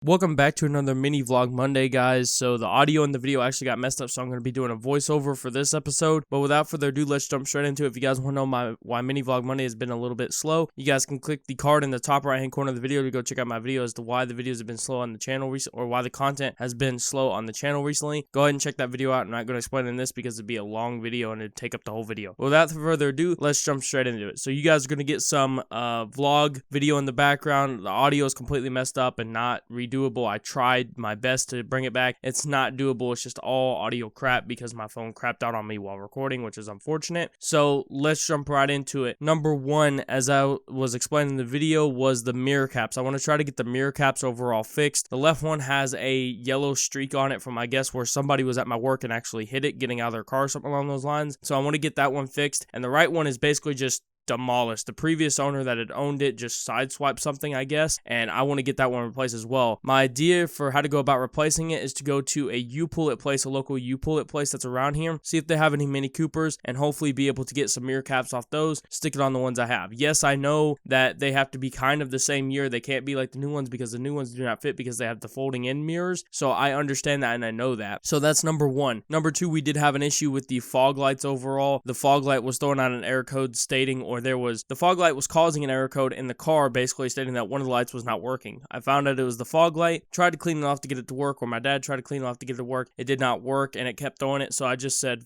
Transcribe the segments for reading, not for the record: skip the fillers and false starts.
Welcome back to another mini vlog Monday, guys. So the audio in the video actually got messed up, so I'm going to be doing a voiceover for this episode. But without further ado, let's jump straight into it. If you guys want to know why mini vlog Monday has been a little bit slow, you guys can click the card in the top right hand corner of the video to go check out my video as to why the videos have been slow on the channel or why the content has been slow on the channel recently. Go ahead and check that video out. I'm not going to explain in this because it'd be a long video and it'd take up the whole video. But without further ado, let's jump straight into it. So you guys are going to get some vlog video in the background. The audio is completely messed up and not redoable. I tried my best to bring it back. It's not doable. It's just all audio crap because my phone crapped out on me while recording, which is unfortunate. So let's jump right into it. Number one, as I was explaining in the video, was the mirror caps. I want to try to get the mirror caps overall fixed. The left one has a yellow streak on it from, I guess, where somebody was at my work and actually hit it getting out of their car or something along those lines. So I want to get that one fixed. And the right one is basically just demolished. The previous owner that had owned it just sideswiped something, I guess, and I want to get that one replaced as well. My idea for how to go about replacing it is to go to a U-Pull-It place, a local U-Pull-It place that's around here, see if they have any Mini Coopers, and hopefully be able to get some mirror caps off those, stick it on the ones I have. Yes, I know that they have to be kind of the same year. They can't be like the new ones because the new ones do not fit because they have the folding in mirrors, so I understand that and I know that. So that's number one. Number two, we did have an issue with the fog lights overall. The fog light was throwing out an error code stating, or the fog light was causing an error code in the car, basically stating that one of the lights was not working. I found out it was the fog light, tried to clean it off to get it to work, or my dad tried to clean it off to get it to work. It did not work, and it kept throwing it, so I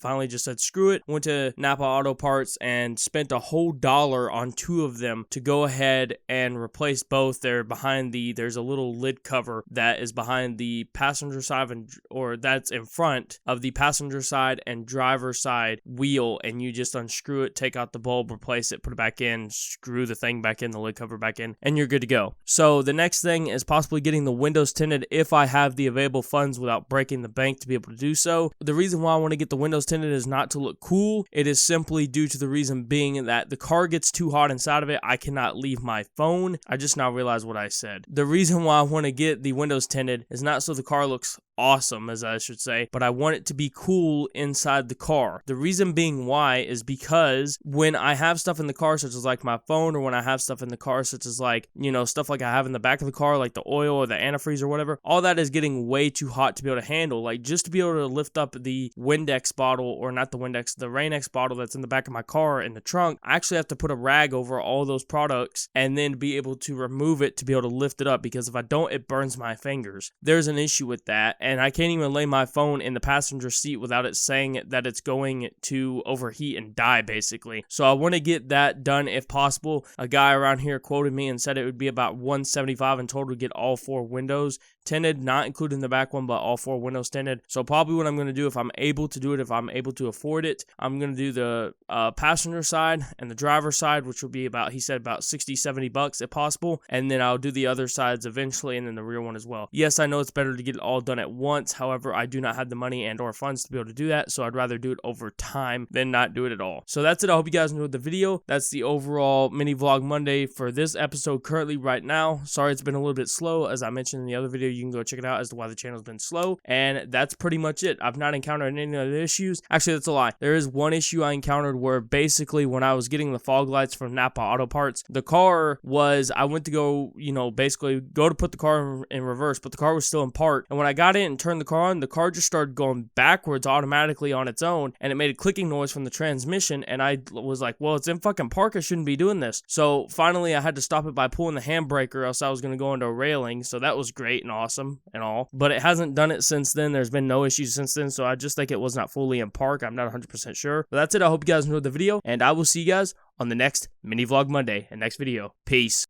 finally just said, screw it, went to Napa Auto Parts and spent a whole $1 on two of them to go ahead and replace both. There's a little lid cover that is behind the passenger side, or that's in front of the passenger side and driver side wheel, and you just unscrew it, take out the bulb, replace it, put it back in, screw the thing back in, the lid cover back in, and you're good to go. So the next thing is possibly getting the windows tinted if I have the available funds without breaking the bank to be able to do so. The reason why I want to get the windows tinted is not to look cool. It is simply due to the reason being that the car gets too hot inside of it. I cannot leave my phone. I just now realized what I said. The reason why I want to get the windows tinted is not so the car looks awesome, as I should say, but I want it to be cool inside the car. The reason being why is because when I have stuff in the car, such as like my phone, or when I have stuff in the car, such as like, stuff like I have in the back of the car, like the oil or the antifreeze or whatever, all that is getting way too hot to be able to handle. Like, just to be able to lift up the Windex bottle, or not the Windex, the Rain-X bottle that's in the back of my car in the trunk, I actually have to put a rag over all those products and then be able to remove it to be able to lift it up, because if I don't, it burns my fingers. There's an issue with that, and I can't even lay my phone in the passenger seat without it saying that it's going to overheat and die, basically. So I want to get that done if possible. A guy around here quoted me and said it would be about $175 in total to get all four windows tinted, not including the back one, but all four windows tinted. So probably what I'm going to do, if I'm able to do it, if I'm able to afford it, I'm going to do the passenger side and the driver side, which will be he said about $60-$70 if possible, and then I'll do the other sides eventually, and then the rear one as well. Yes, I know it's better to get it all done at once. However, I do not have the money and or funds to be able to do that, so I'd rather do it over time than not do it at all. So that's it. I hope you guys enjoyed the video. That's the overall mini vlog Monday for this episode currently right now. Sorry it's been a little bit slow. As I mentioned in the other video, you can go check it out as to why the channel's been slow, and that's pretty much it. I've not encountered any other issues. Actually, that's a lie. There is one issue I encountered where basically when I was getting the fog lights from Napa Auto Parts, the car was, I went to go, basically go to put the car in reverse, but the car was still in park, and when I got in and turned the car on, the car just started going backwards automatically on its own, and it made a clicking noise from the transmission, and I was like, well, it's in fucking park, I shouldn't be doing this. So finally I had to stop it by pulling the handbrake, or else I was going to go into a railing. So that was great and awesome and all, but it hasn't done it since then. There's been no issues since then, so I just think it was not fully in park. I'm not 100% sure, but that's it. I hope you guys enjoyed the video, and I will see you guys on the next mini vlog Monday and next video. Peace.